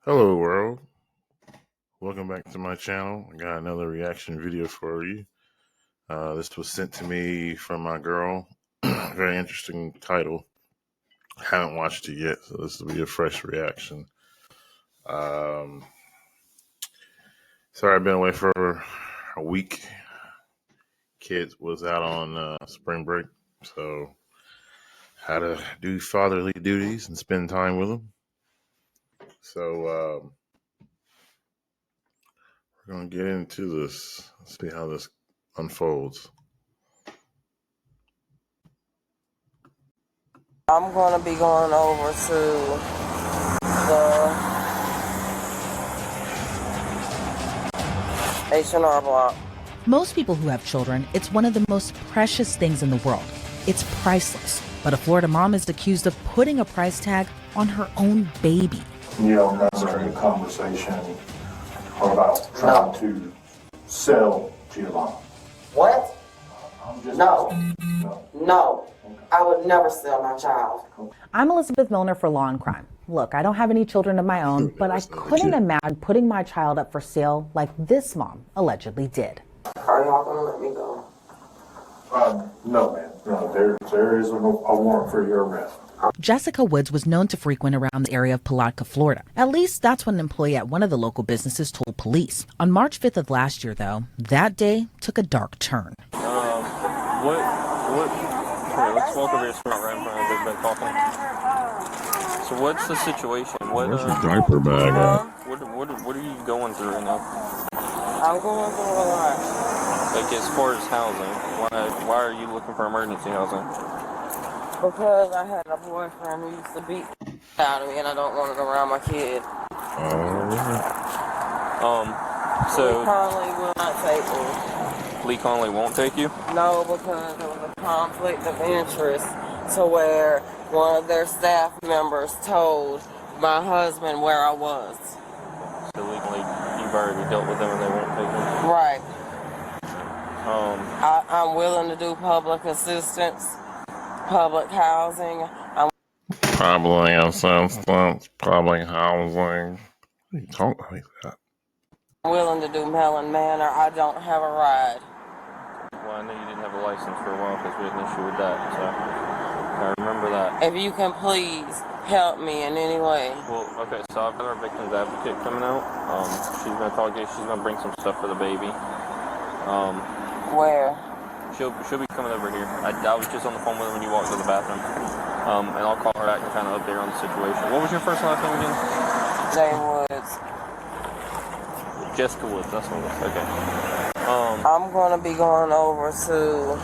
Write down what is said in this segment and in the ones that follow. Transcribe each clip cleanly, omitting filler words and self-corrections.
Hello world, welcome back to my channel. I got another reaction video for you. This was sent to me from my girl. Very interesting title. I haven't watched it yet, so this will be a fresh reaction. Sorry I've been away for a week. Kid was out on spring break, so had to do fatherly duties and spend time with them. So we're gonna get into this, see how this unfolds. I'm going to be going over to the H&R Block. Most people who have children, it's one of the most precious things in the world. It's priceless. But a Florida mom is accused of putting a price tag on her own baby. Never had a conversation about trying to sell Giovanna. What? No. No. I would never sell my child. I'm Elizabeth Milner for Law and Crime. Look, I don't have any children of my own, but I couldn't imagine putting my child up for sale like this mom allegedly did. Are y'all going to let me go? No, ma'am. No, there is a warrant for your arrest. Jessica Woods was known to frequent around the area of Palatka, Florida. At least that's what an employee at one of the local businesses told police. On March 5th of last year, though, that day took a dark turn. Here, let's walk over here so we're not right in front of everybody talking. So what's the situation? Where's your diaper bag at? What are you going through right now? I'm going through a lot. Like as far as housing, why are you looking for emergency housing? Because I had a boyfriend who used to beat out of me and I don't want it around my kid. So Lee Conley will not take me. Lee Conley won't take you? No, because there was a conflict of interest to where one of their staff members told my husband where I was. So legally, you've already dealt with them and they won't take you? Right. I'm willing to do public assistance, public housing. Public assistance, public housing. What are you talking like that? I'm willing to do Mellon Manor. I don't have a ride. Well, I know you didn't have a license for a while because we had an issue with that, so I remember that. If you can please help me in any way. Well, okay, so I've got our victim's advocate coming out. She's gonna talk to you. She's gonna bring some stuff for the baby. Where? She'll be coming over here. I was just on the phone with her when you walked to the bathroom. And I'll call her back and kind of update her on the situation. What was your first and last name again? Jane Woods. Jessica Woods, that's what it was. Okay. I'm going to be going over to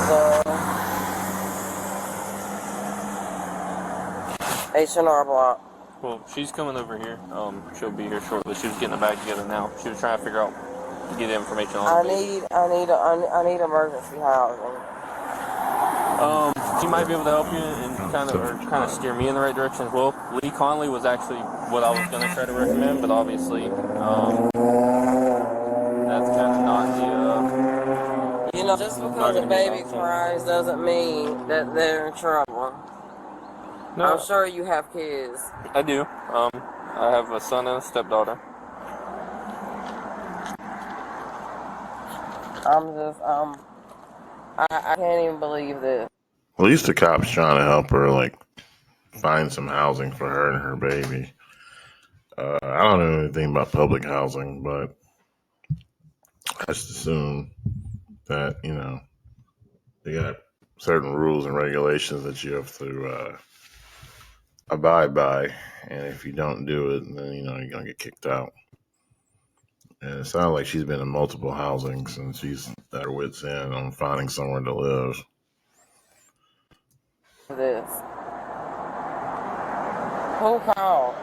the H&R Block. Well, she's coming over here. She'll be here shortly. She was getting the bag together now. She was trying to figure out to get information on I need emergency housing. She might be able to help you and kind of steer me in the right direction as well. Lee Conley was actually what I was going to try to recommend, but obviously that's kind of not the. Just because the baby cries doesn't mean that they're in trouble. No, I'm sure you have kids. I do. I have a son and a stepdaughter. I can't even believe this. At least the cops trying to help her, like, find some housing for her and her baby. I don't know anything about public housing, but I just assume that, they got certain rules and regulations that you have to abide by. And if you don't do it, then, you're going to get kicked out. And it sounds like she's been in multiple housings and she's at her wit's end on finding somewhere to live. This. Who called?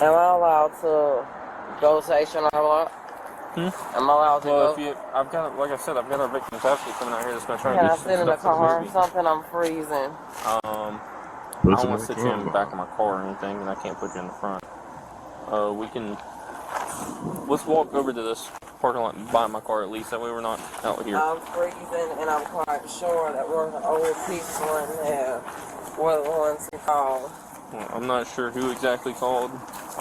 Am I allowed to go to H&R Block? Am I allowed to go? I've got, like I said, I've got our victim's advocate coming out here that's going to try Can to I get sit in the car or something? I'm freezing. I don't want to sit you in the back of my car or anything, and I can't put you in the front. Let's walk over to this parking lot and buy my car at least, that way we're not out here. I'm freezing and I'm quite sure that one of the old people in there were the ones who called. Well, I'm not sure who exactly called.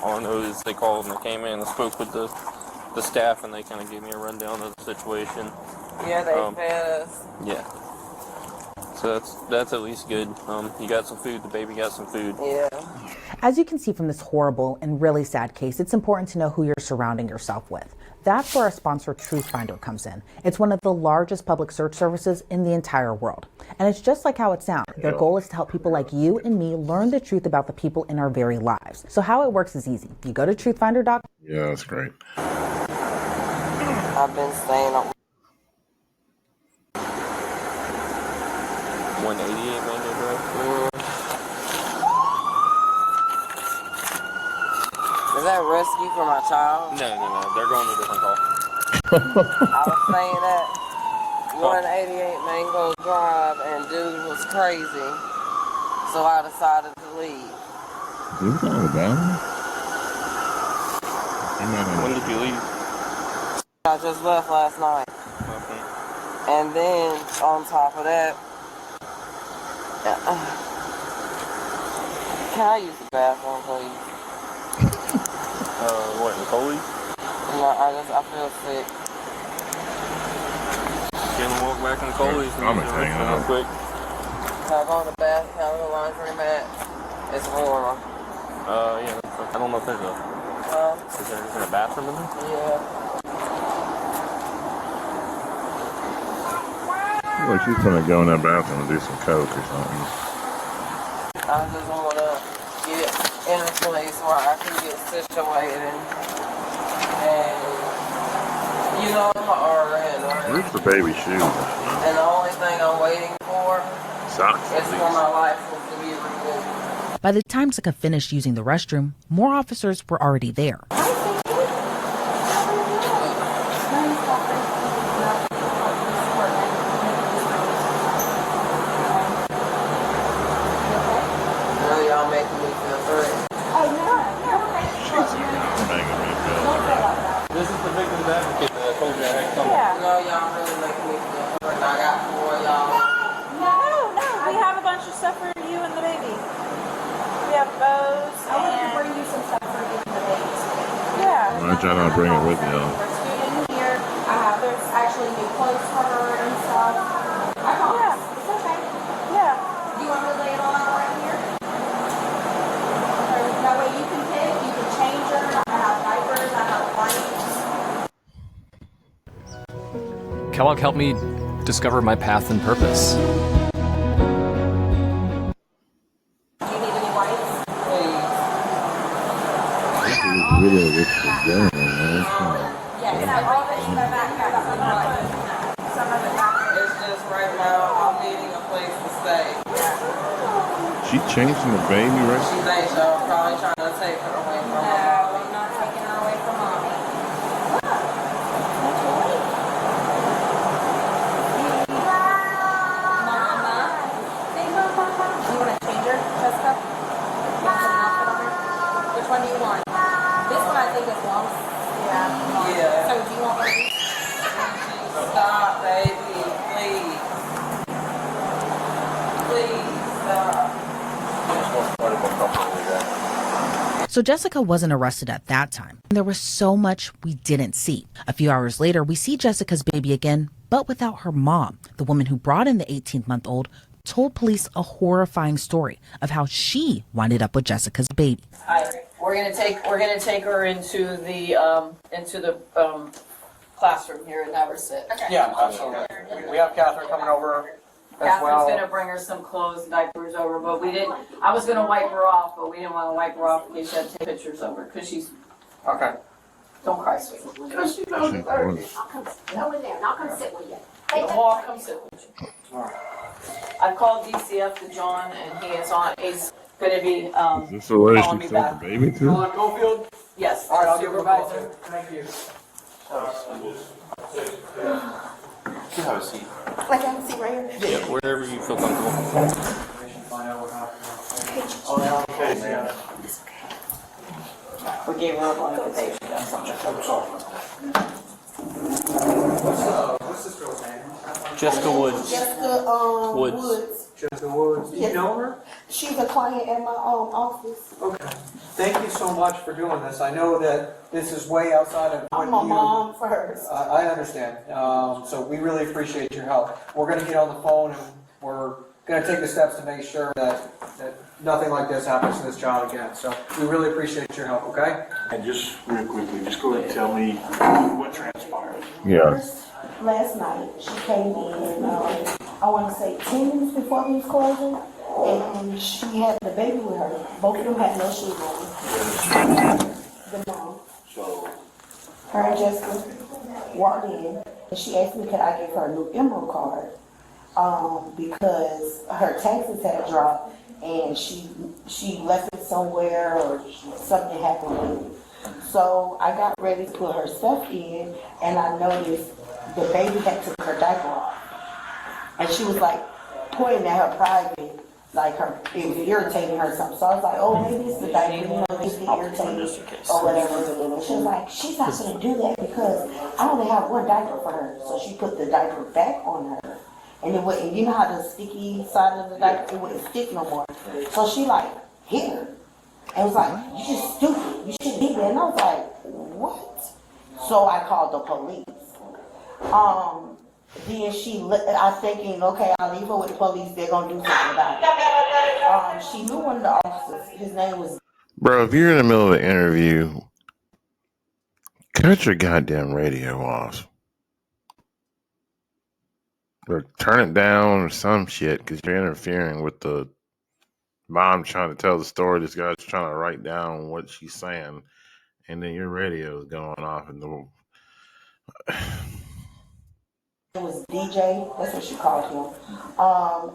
All I know is they called and they came in and spoke with the staff, and they kind of gave me a rundown of the situation. Yeah, they fed us. Yeah. So that's at least good. You got some food. The baby got some food. Yeah. As you can see from this horrible and really sad case, it's important to know who you're surrounding yourself with. That's where our sponsor Truthfinder comes in. It's one of the largest public search services in the entire world. And it's just like how it sounds. Their goal is to help people like you and me learn the truth about the people in our very lives. So how it works is easy. You go to truthfinder.com. Yeah, that's great. I've been staying up. 188 Manual Drive. Is that rescue for my child? No. They're going to a different call. I was staying at 188 Mango Drive, and dude was crazy. So I decided to leave. Is this all about? When did you leave? I just left last night. Okay. And then, on top of that, can I use the bathroom, please? What, Nicole? No, I feel sick. Can walk back in Nicole's I'm hanging real out. quick. Can I go in the bath? Can I go to the laundry mat? It's warm. Yeah. I don't know if there's is there a bathroom in there? Yeah. Like she's gonna go in that bathroom and do some coke or something. I just want to get in a place where I can get situated. And, you know, I'm an RN, right? Where's the baby shoes? And the only thing I'm waiting for Socks, is at for least. my license to be removed. By the time Jessica finished using the restroom, more officers were already there. Really, y'all making me feel great. This is the victim's advocate that I told you I had come. You know, y'all really making me feel great. I got 4 of y'all. No, we have a bunch of stuff for you and the baby. We have bows. I wanted to bring you some stuff for you and the babies. Yeah. Why don't y'all not bring it with you? There's food in here. There's actually new clothes for her and stuff. I promise. It's okay. Yeah. Do you want me to lay it all out right here? That way you can pick, you can change her. I have diapers, I have wipes. Kellogg helped me discover my path and purpose. Do you need any wipes? Video this is going, man. Yes, all of it in the backpack. Some of it back. It's just right now, I'm needing a place to stay. She changing the baby, right? She thinks y'all probably trying to take her away from No, her. I'm not taking her away from mommy. Mama. You want to change her, Jessica? You want some outfit on her? Which one do you want? This one I think is long. Yeah. Yeah. So do you want one of these? Stop, baby. Please. Please stop. So Jessica wasn't arrested at that time. There was so much we didn't see. A few hours later, we see Jessica's baby again, but without her mom. The woman who brought in the 18-month-old told police a horrifying story of how she winded up with Jessica's baby. We're gonna take her into the classroom here and have her sit. Okay. Yeah, absolutely. We have Catherine coming over as Catherine's well. gonna bring her some clothes, diapers over, but we didn't. I was gonna wipe her off, but we didn't want to wipe her off in case she had to take pictures of her because she's. Okay. Don't cry, sweetie. Because she knows it's thirsty. Go in there, and I'll come sit with you. I'll come sit with you. I called DCF to John, and he is on. He's gonna be Is this the way calling she me sent back. the baby to? Gofield? Yes. All right, I'll give her a call. supervisor. Thank you. You have a seat. I can see right here. Yeah, wherever you feel comfortable. We gave her a blanket. That's something. What's this girl's name? Jessica Woods. Jessica Woods. Jessica Woods. Do you know her? She's a client at my office. Okay. Thank you so much for doing this. I know that this is way outside of what I'm a mom first. I understand. So we really appreciate your help. We're going to get on the phone and we're going to take the steps to make sure that nothing like this happens to this child again. So we really appreciate your help, okay? And just real quickly, just go ahead and tell me what transpired. Yeah. Last night, she came in, I want to say 10 minutes before he was closing, and she had the baby with her. Both of them had no shoes on. The mom. So, Her and Jessica walked in, and she asked me could I give her a new Emerald card, because her taxes had dropped, and she left it somewhere or something happened with it. So I got ready to put her stuff in, and I noticed the baby had took her diaper off. And she was like pointing at her private, like it was irritating her or something. So I was like, oh, maybe it's the diaper, you know, just be irritated or whatever. And she was like, she's not going to do that because I only have one diaper for her. So she put the diaper back on her. And it wouldn't, you know how the sticky side of the diaper, it wouldn't stick no more. So she like hit her. And was like, you just stupid, you shouldn't be there. And I was like, what? So I called the police. Then I'm thinking, okay, I'll leave her with the police, they're gonna do something about it. She knew one of the officers, his name was... Bro, if you're in the middle of an interview, cut your goddamn radio off. Or turn it down or some shit, because you're interfering with the mom trying to tell the story. This guy's trying to write down what she's saying, and then your radio is going off in the... It was DJ, that's what she called him.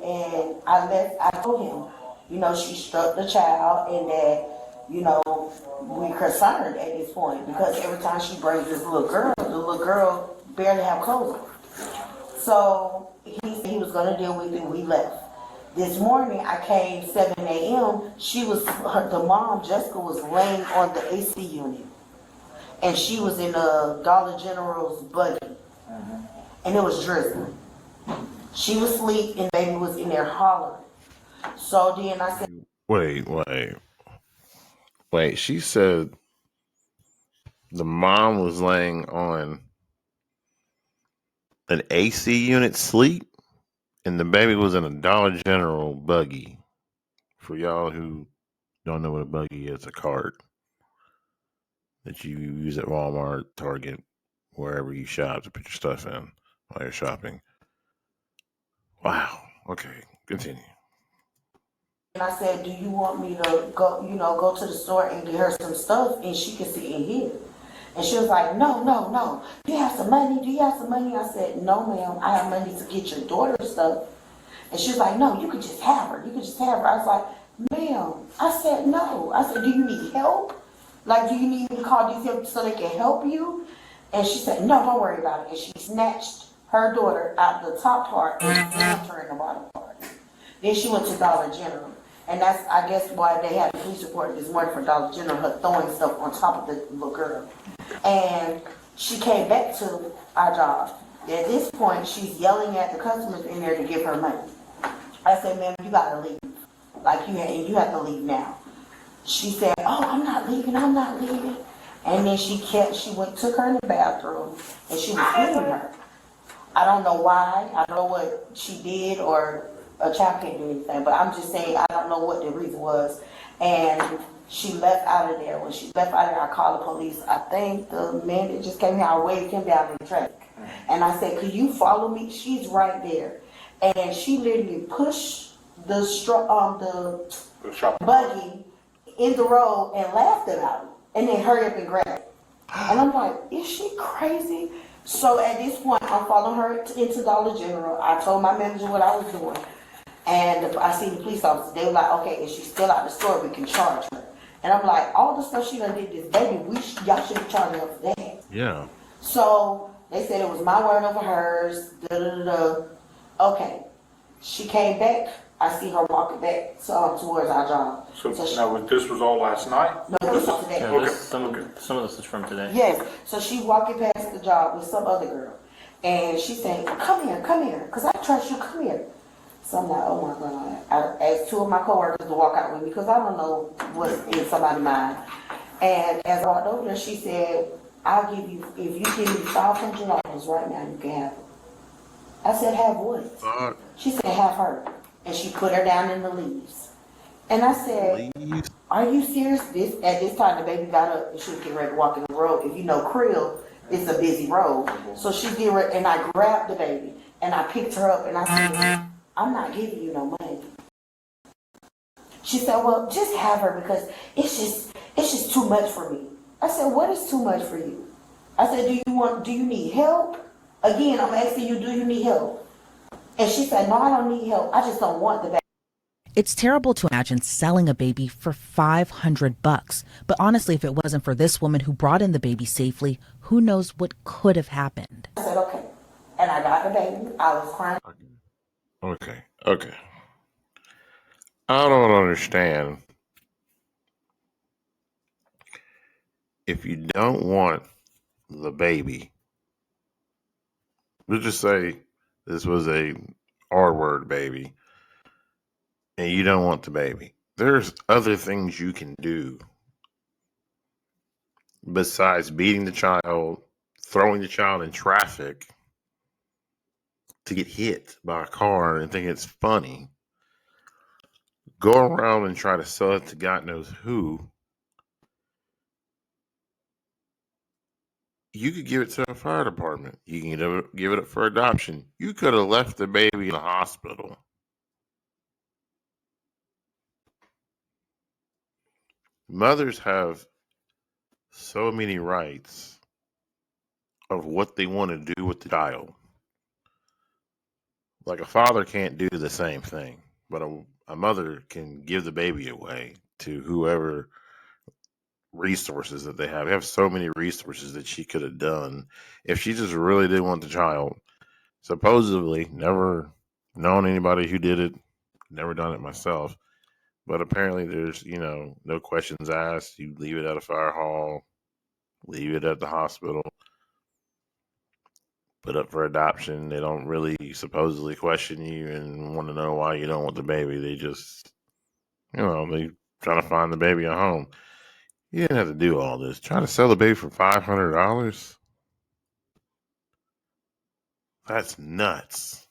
And I told him, you know, she struck the child and that, you know, we're concerned at this point because every time she brings this little girl, the little girl barely have clothes on. So he said he was going to deal with it, we left. This morning I came 7 a.m. The mom, Jessica, was laying on the AC unit. And she was in a Dollar General's buggy. And it was drizzling. She was asleep and baby was in there hollering. So then I said, Wait, she said the mom was laying on an AC unit sleep and the baby was in a Dollar General buggy. For y'all who don't know what a buggy is, a cart that you use at Walmart, Target, wherever you shop to put your stuff in while you're shopping. Wow. Okay, continue. and I said, do you want me to go to the store and get her some stuff and she can sit in here? And she was like, no. Do you have some money? I said, no, ma'am. I have money to get your daughter stuff. And she was like, no, you could just have her. I was like, ma'am. I said, no. I said, do you need help? Like, do you need me to call these people so they can help you? And she said, no, don't worry about it. And she snatched her daughter out the top part and slammed her in the bottom part. Then she went to Dollar General. And that's, I guess, why they had a police report this morning for Dollar General, her throwing stuff on top of the little girl. And she came back to our job. At this point, she's yelling at the customers in there to give her money. I said, ma'am, you gotta leave. Like, you have to leave now. She said, oh, I'm not leaving. And then took her in the bathroom, and she was hitting her. I don't know why. I don't know what she did, or a child can't do anything, but I'm just saying I don't know what the reason was. And she left out of there. When she left out of there, I called the police. I think the man that just came here, I waved him down in the traffic. And I said, could you follow me? She's right there. And she literally pushed the buggy in the road and laughed about it. And then hurry up and grab it. And I'm like, is she crazy? So at this point, I'm following her into Dollar General. I told my manager what I was doing. And I seen the police officer. They were like, okay, if she's still out the store, we can charge her. And I'm like, all the stuff she done did this baby, y'all should be charging her for that. Yeah. So they said it was my word over hers. Okay. She came back. I see her walking back towards our job. So now this was all last night? No, this was today. Yeah, some of this is from today. Yes. So she walking past the job with some other girl. And she saying, come here, because I trust you, come here. So I'm like, oh my God. I asked two of my coworkers to walk out with me because I don't know what's in somebody's mind. And as I walked over there, she said, I'll give you, if you give me $500 right now, you can have it. I said, have what? She said, have her. And she put her down in the leaves. And I said, are you serious? At this time, the baby got up and she was getting ready to walk in the road. If you know Creel, it's a busy road. So she did it, and I grabbed the baby and I picked her up and I said, I'm not giving you no money. She said, well, just have her because it's just too much for me. I said, what is too much for you? I said, do you need help? Again, I'm asking you, do you need help? And she said, no, I don't need help. I just don't want the baby. It's terrible to imagine selling a baby for $500. But honestly, if it wasn't for this woman who brought in the baby safely, who knows what could have happened. I said, okay. And I got the baby. I was crying. Okay. I don't understand. If you don't want the baby, let's just say this was a R-word baby, and you don't want the baby. There's other things you can do besides beating the child, throwing the child in traffic to get hit by a car and think it's funny. Go around and try to sell it to God knows who. You could give it to a fire department. You can give it up for adoption. You could have left the baby in the hospital. Mothers have so many rights of what they want to do with the child. Like a father can't do the same thing, but a mother can give the baby away to whoever resources that they have. They have so many resources that she could have done if she just really didn't want the child. Supposedly, never known anybody who did it, never done it myself. But apparently there's, no questions asked. You leave it at a fire hall, leave it at the hospital, put up for adoption. They don't really supposedly question you and want to know why you don't want the baby. They just, they trying to find the baby a home. You didn't have to do all this. Trying to sell the baby for $500? That's nuts.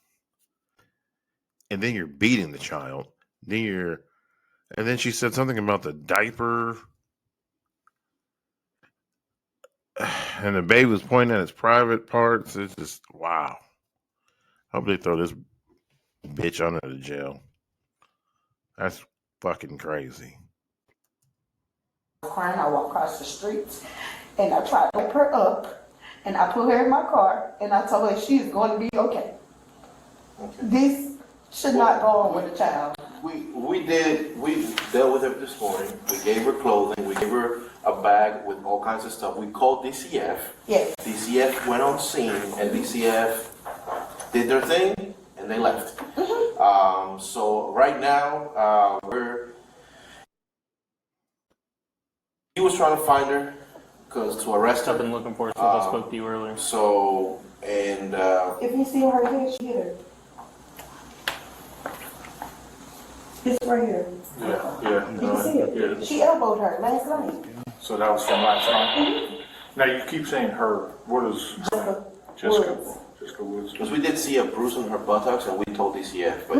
And then you're beating the child. And then she said something about the diaper. And the baby was pointing at its private parts. It's just, wow. I hope they throw this bitch under the jail. That's fucking crazy. Crying, I walked across the street and I tried to pick her up and I put her in my car and I told her she's going to be okay. This should not go on with a child. We dealt with her this morning. We gave her clothing. We gave her a bag with all kinds of stuff. We called DCF. Yes. DCF went on scene and DCF did their thing and they left. So right now, he was trying to find her because to arrest her. I've been looking for her since I spoke to you earlier. So, and if you see her here, she hit her. It's right here. Yeah. You can see it. She elbowed her last night. So that was from last night? Now you keep saying her. What is Jessica? Jessica Woods. Because we did see a bruise on her buttocks and we told DCF, but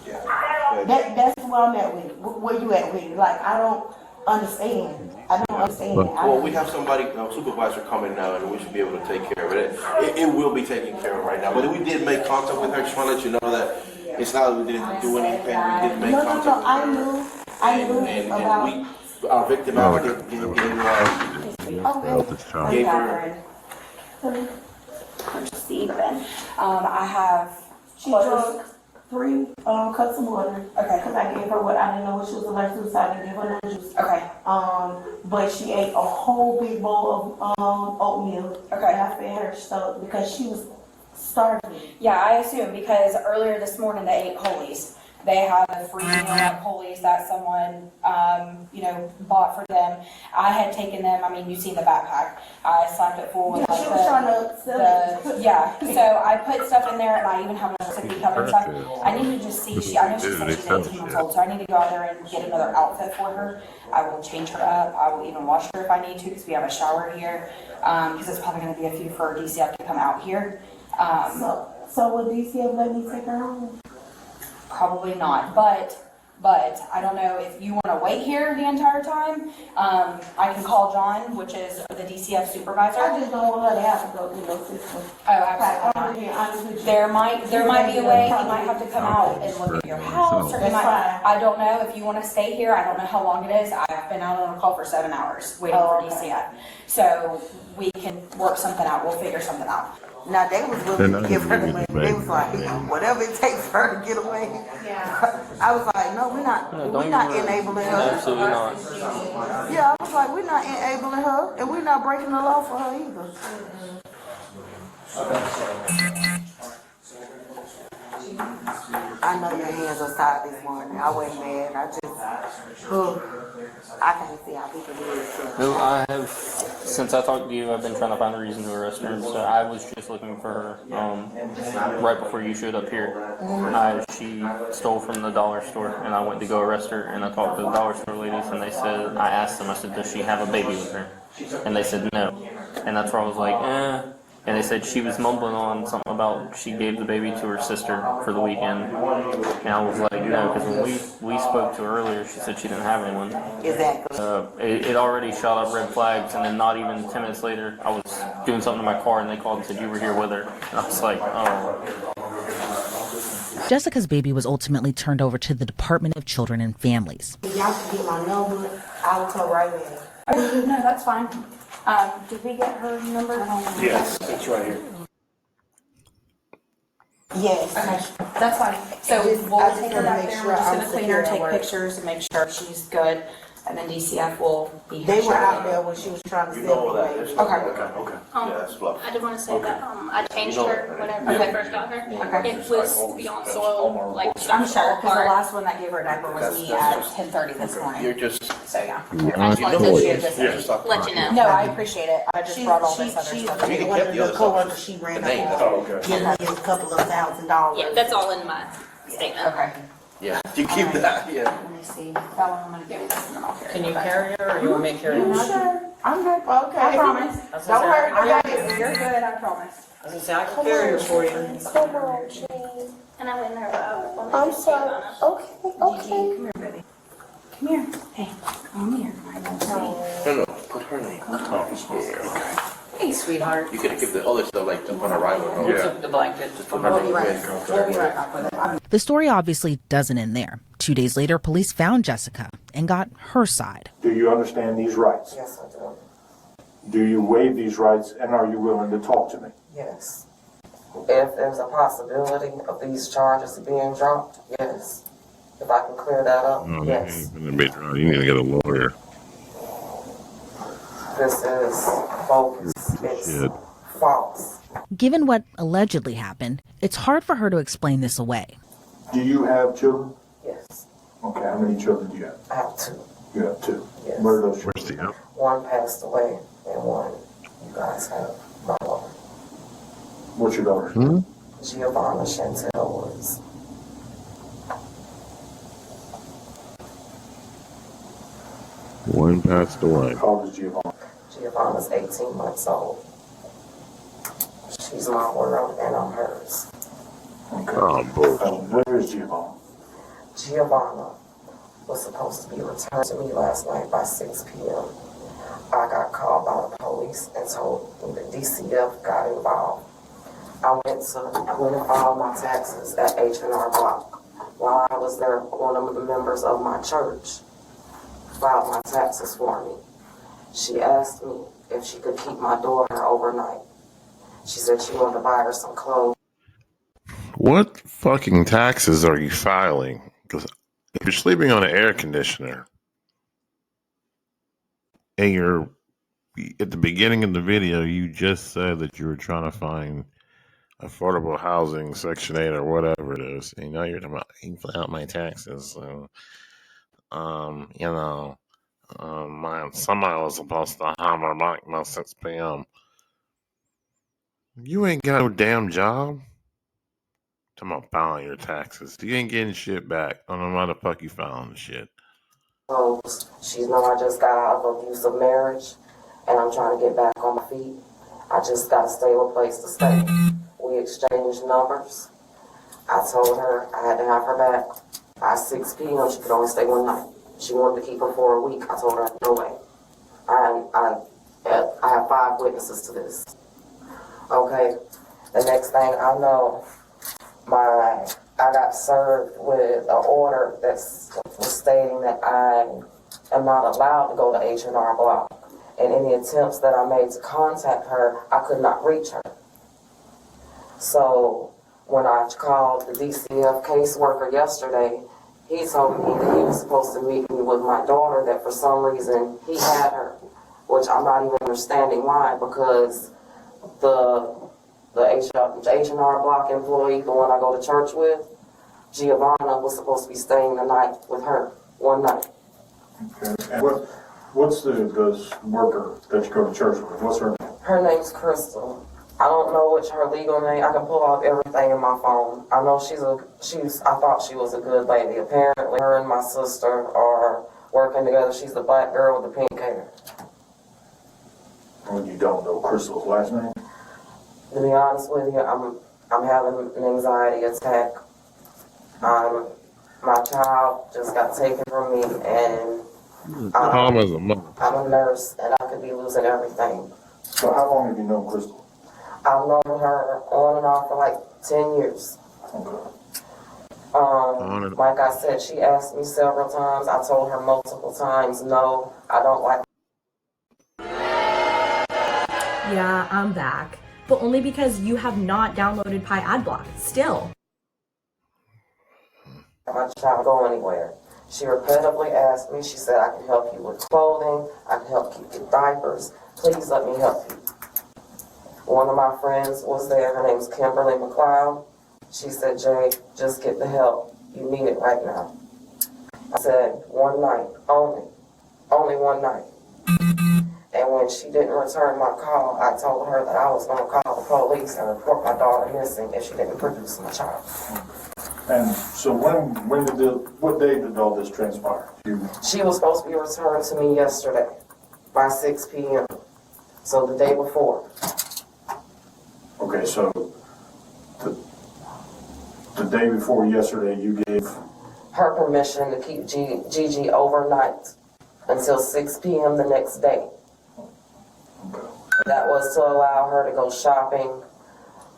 yeah. That's where I'm at with it. Where you at with it? Like, I don't understand. Well, we have somebody, supervisor coming now, and we should be able to take care of it. It will be taken care of right now. But we did make contact with her. Just want to let you know that it's not that we didn't do anything. We did make contact with her. I knew about. Our victim advocate gave her. Stephen. I have. She drunk 3 cups of water. Okay. Because I gave her what I didn't know what she was allergic to, so I didn't give her no juice. Okay. But she ate a whole big bowl of oatmeal. Okay. And I fed her stuff because she was starving. Yeah, I assume because earlier this morning they ate Holies. They have a free police that someone, bought for them. I had taken them, you've seen the backpack. I slapped it full with She was trying to sell it. yeah. So I put stuff in there and I even have a sippy cup and stuff. I need to just see, I know she said she's 18 months old, so I need to go out there and get another outfit for her. I will change her up. I will even wash her if I need to, because we have a shower here. Because it's probably going to be a few for DCF to come out here. So will DCF let me take her home? Probably not, but I don't know if you want to wait here the entire time. I can call John, which is the DCF supervisor. I just don't want her to have to go through those systems. Oh, absolutely not. There might be a way. He might have to come out and look at your house, or he might. I don't know if you want to stay here. I don't know how long it is. I've been out on a call for 7 hours waiting for DCF, so we can work something out. We'll figure something out. Now they was willing to give her the money. They was like, whatever it takes for her to get away. Yeah. I was like, no, we're not enabling her. Absolutely not. Yeah, I was like, we're not enabling her, and we're not breaking the law for her either. I know your hands are tied this morning. I wasn't mad. I can't see how people do this. No, I have, since I talked to you, I've been trying to find a reason to arrest her. So I was just looking for her right before you showed up here. She stole from the dollar store, and I went to go arrest her. And I talked to the dollar store ladies, and they said, I asked them, I said, does she have a baby with her? And they said no. And that's where I was like, eh. And they said she was mumbling on something about she gave the baby to her sister for the weekend. And I was like, no, because when we spoke to her earlier, she said she didn't have anyone. Exactly. It already shot up red flags, and then not even 10 minutes later, I was doing something in my car, and they called and said you were here with her. And I was like, oh. Jessica's baby was ultimately turned over to the Department of Children and Families. If y'all can get my number, I will come right in. Oh, no, that's fine. Did we get her number? Yes, it's right here. Yes. Okay, that's fine. So we'll take her back there. We're just gonna clean her, take pictures, and make sure she's good. And then DCF will be. They were out there when she was trying to sell me. Okay. Okay. Yeah, that's fluff. I did want to say that I changed her whenever I first got her. Okay. It was beyond soil, like I'm sure, because the apart. last one that gave her a diaper was me at 10:30 this morning. You're just. So yeah. I just wanted to let you know. No, I appreciate it. I just brought all this other stuff. She one of the co-workers she ran up on, getting me a couple of $1,000. Yeah, that's all in my statement. Okay. Yeah, you keep that, yeah. Let me see. How long I'm gonna give you this, and then I'll carry it. Can you carry her, or you want me to carry I'm her? sure. I'm good. Okay. I promise. Don't worry. I got You're it. you're good, I promise. I was gonna say, I can carry her for you. Come on, Jane. And I went in her I'm sorry. Okay. Okay. Come here, baby. Come here. Hey, come here. I don't know. No, put her name. Yeah. Hey, sweetheart. You could keep the other stuff like upon arrival. What's up, the blanket? Just put her name. We'll be right back with it. The story obviously doesn't end there. 2 days later, police found Jessica and got her side. Do you understand these rights? Yes, I do. Do you waive these rights, and are you willing to talk to me? Yes. If there's a possibility of these charges being dropped, yes. If I can clear that up, yes. You need to get a lawyer. This is bogus. It's Shit. false. Given what allegedly happened, it's hard for her to explain this away. Do you have children? Yes. Okay, how many children do you have? I have two. You have two. Yes. Where are those Where's children? the One passed away and one you guys have. My daughter. What's your daughter's Hmm? name? Giovanna Chantel Woods. One passed away. How old is Giovanna? Giovanna's 18 months old. She's my world and I'm hers. Okay. Oh, bullshit. Where is Giovanna? Giovanna was supposed to be returned to me last night by 6 p.m. I got called by the police and told me the DCF got involved. I went and filed my taxes at H&R Block. While I was there, one of the members of my church filed my taxes for me. She asked me if she could keep my daughter overnight. She said she wanted to buy her some clothes. What fucking taxes are you filing? Because if you're sleeping on an air conditioner and you're at the beginning of the video, you just said that you were trying to find affordable housing, Section 8 or whatever it is. You know, you're talking about, you fill out my taxes. So, you know, somebody was supposed to hammer back by 6 p.m. You ain't got no damn job. Talking about filing your taxes. You ain't getting shit back on the motherfucker you filing the shit. She know I just got out of an abusive marriage and I'm trying to get back on my feet. I just got a stable place to stay. We exchanged numbers. I told her I had to have her back. By 6 p.m. she could only stay one night. She wanted to keep her for a week. I told her no way. I have 5 witnesses to this. Okay. The next thing I know, I got served with an order that was stating that I am not allowed to go to H&R Block. And any attempts that I made to contact her, I could not reach her. So when I called the DCF caseworker yesterday, he told me that he was supposed to meet me with my daughter, that for some reason he had her, which I'm not even understanding why, because the H&R Block employee, the one I go to church with, Giovanna, was supposed to be staying the night with her, one night. Okay. And what's the worker that you go to church with? What's her name? Her name's Crystal. I don't know which her legal name. I can pull out everything in my phone. I know I thought she was a good lady. Apparently, her and my sister are working together. She's the black girl with the pink hair. Well, you don't know Crystal's last name? To be honest with you, I'm having an anxiety attack. My child just got taken from me, and I'm a nurse, and I could be losing everything. So how long have you known Crystal? I've known her on and off for like 10 years. Okay. Like I said, she asked me several times. I told her multiple times, no, I don't like. Yeah, I'm back. But only because you have not downloaded Pi Adblock. Still. My child go anywhere. She repetitively asked me, she said, I can help you with clothing, I can help keep your diapers, please let me help you. One of my friends was there, her name's Kimberly McLeod. She said, Jay, just get the help, you need it right now. I said, one night, only one night. And when she didn't return my call, I told her that I was going to call the police and report my daughter missing if she didn't produce my child. And so what day did all this transpire? She was supposed to be returned to me yesterday by 6 p.m. So the day before. Okay, so the day before yesterday, you gave her permission to keep Gigi overnight until 6 p.m. the next day. That was to allow her to go shopping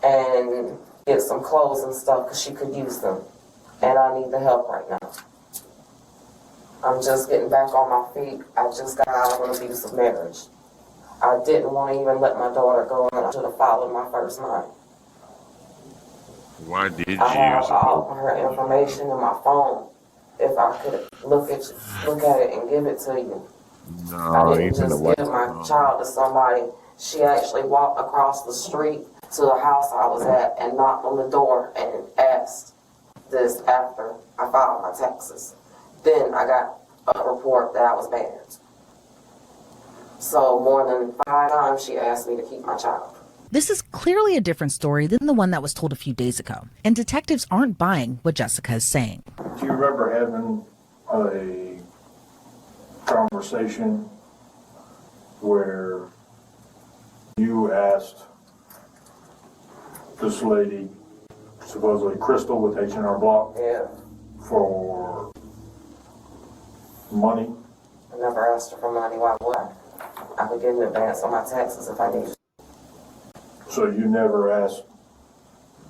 and get some clothes and stuff because she could use them. And I need the help right now. I'm just getting back on my feet. I just got out of an abusive marriage. I didn't want to even let my daughter go, and I should have followed my first mind. Why did you I have use all of her information in my phone. If I could look at it and give it to you. No, I didn't just give my child to somebody. She actually walked across the street to the house I was at and knocked on the door and asked this after I filed my taxes. Then I got a report that I was banned. So more than 5 times she asked me to keep my child. This is clearly a different story than the one that was told a few days ago, and detectives aren't buying what Jessica is saying. Do you remember having a conversation where you asked this lady, supposedly Crystal with H&R Block, for money? I never asked her for money. Why would I? I could get an advance on my taxes if I needed. So you never asked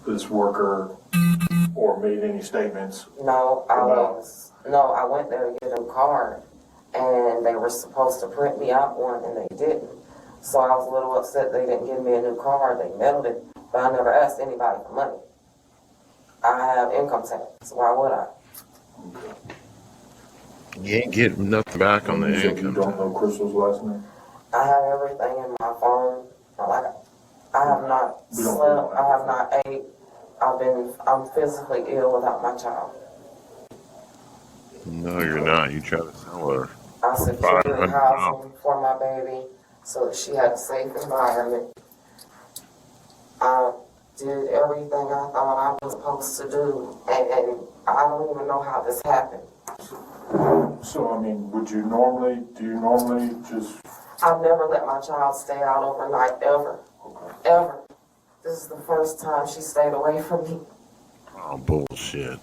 this worker or made any statements? No, I went there to get a card, and they were supposed to print me out one, and they didn't. So I was a little upset they didn't give me a new card. They mailed it, but I never asked anybody for money. I have income tax. Why would I? You ain't getting nothing back on the income. You don't know Crystal's last name? I have everything in my phone. I have not slept, I have not ate. I'm physically ill without my child. No, you're not. You try to sell her I for secured $500. housing for my baby so that she had a safe environment. I did everything I thought I was supposed to do, and I don't even know how this happened. So, I mean, do you normally just, I've never let my child stay out overnight, ever. Ever. This is the first time she stayed away from me. Oh, bullshit.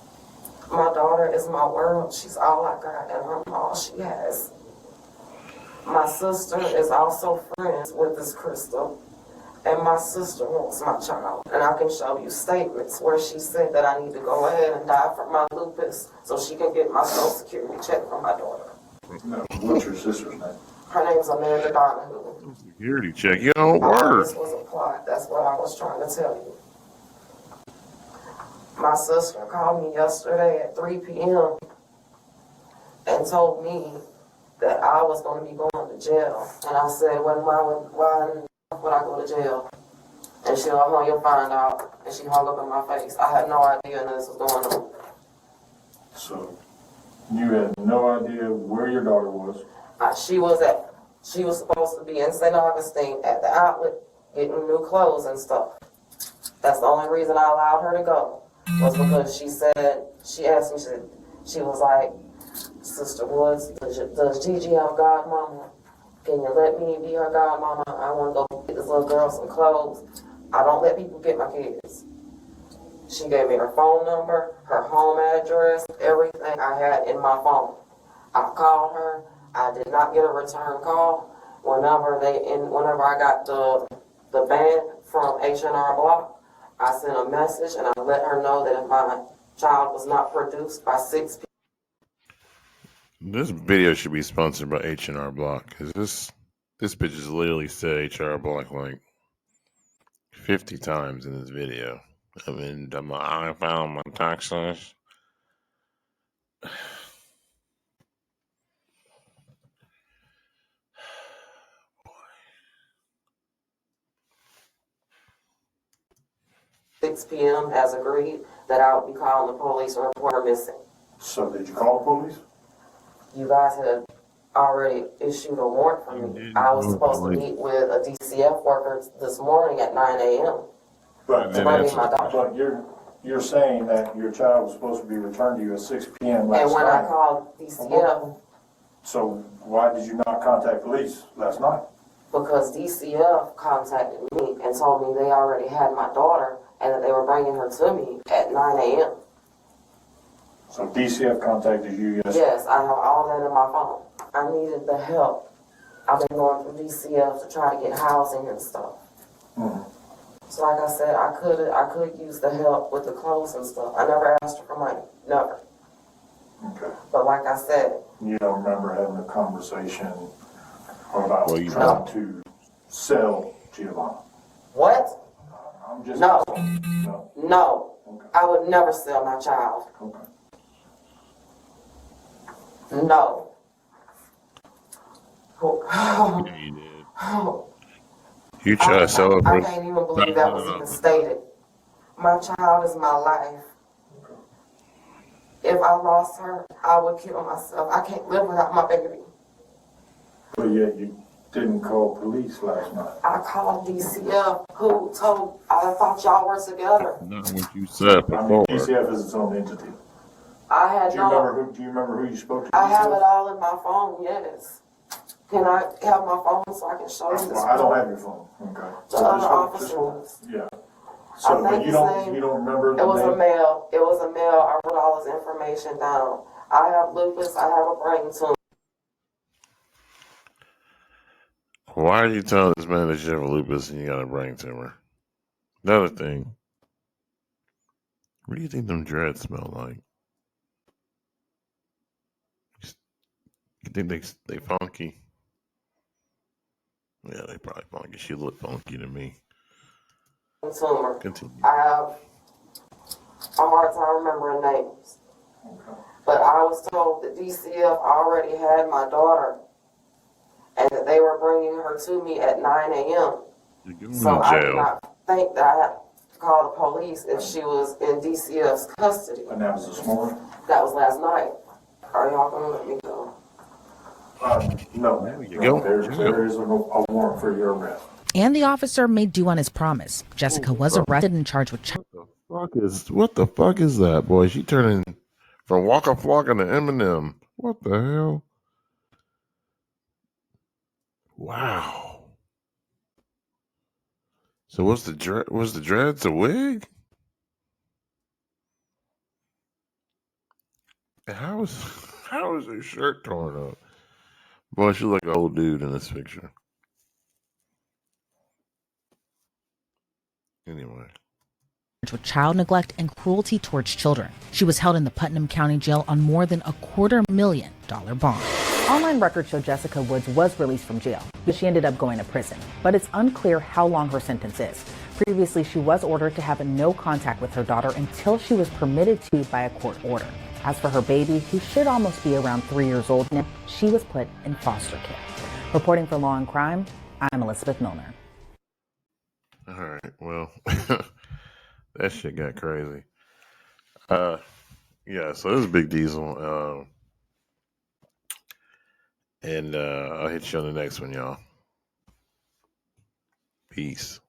My daughter is my world. She's all I got, and I'm all she has. My sister is also friends with this Crystal, and my sister wants my child. And I can show you statements where she said that I need to go ahead and die from my lupus so she can get my Social Security check from my daughter. no, what's your sister's name? Her name's Amanda Donahue. Security check. You don't work. This was a plot. That's what I was trying to tell you. My sister called me yesterday at 3 p.m. and told me that I was going to be going to jail. And I said, well, why would I go to jail? And she said, oh, you'll find out. And she hung up in my face. I had no idea this was going on. So, you had no idea where your daughter was? She was supposed to be in St. Augustine at the outlet getting new clothes and stuff. That's the only reason I allowed her to go. Was because she asked me, she was like, Sister Woods, does Gigi have a godmama? Can you let me be her godmama? I want to go get this little girl some clothes. I don't let people get my kids. She gave me her phone number, her home address, everything I had in my phone. I called her. I did not get a return call. Whenever I got the ban from H&R Block, I sent a message and I let her know that if my child was not produced by 6 p.m. This video should be sponsored by H&R Block, because this bitch has literally said H&R Block like 50 times in this video. I mean, I found my taxes. $6 p.m. as agreed that I would be calling the police and report her missing. So, did you call the police? You guys had already issued a warrant for me. I was supposed to meet with a DCF worker this morning at 9 a.m. But to bring me my daughter. But you're saying that your child was supposed to be returned to you at 6 p.m. last night. And when I called DCF, so why did you not contact police last night? because DCF contacted me and told me they already had my daughter and that they were bringing her to me at 9 a.m. So DCF contacted you yesterday? Yes, I have all that in my phone. I needed the help. I've been going through DCF to try to get housing and stuff. Mm-hmm. So like I said, I could use the help with the clothes and stuff. I never asked her for money. Never. Okay. But like I said, You don't remember having a conversation about Well, you trying to sell Giovanna? what? I'm just No. No. No. Okay. I would never sell my child. Okay. No. Yeah, you did. You try to sell it I for can't even believe that was even stated. My child is my life. If I lost her, I would kill myself. I can't live without my baby. But yet you didn't call police last night. I called DCF, who told, I thought y'all were together. not what you said I mean, before. DCF is its own entity. I had Do you remember who you spoke to? I have DCF? it all in my phone, yes. Can I have my phone so I can show you this? Well, I don't have your phone. Okay. The So other just officer hold- does. Yeah. I So, think but you his don't name- remember the It was a name? male. It was a male. I wrote all his information down. I have lupus. I have a brain tumor. Why are you telling this man that you have a lupus and you got a brain tumor? Another thing. What do you think them dreads smell like? You think they funky? Yeah, they probably funky. She look funky to me. Tumor. Continue. I have a hard time remembering names. But I was told that DCF already had my daughter and that they were bringing her to me at 9 a.m. You're going So to I did jail. not think that I had to call the police if she was in DCF's custody. And that was this morning? That was last night. Are y'all gonna let me go? No, there is a warrant for your arrest. And the officer made due on his promise. Jessica was arrested and charged with What the fuck is that, boy? She turning from Waka Flocka to Eminem. What the hell? Wow. So was the dreads a wig? And how is her shirt torn up? Boy, she look like an old dude in this picture. Anyway. with child neglect and cruelty towards children. She was held in the Putnam County Jail on more than $250,000 bond. Online records show Jessica Woods was released from jail, but she ended up going to prison. But it's unclear how long her sentence is. Previously, she was ordered to have no contact with her daughter until she was permitted to by a court order. As for her baby, who should almost be around 3 years old now, she was put in foster care. Reporting for Law and Crime, I'm Elizabeth Milner. All right, well, that shit got crazy. Yeah, so this is Big Diesel. And I'll hit you on the next one, y'all. Peace.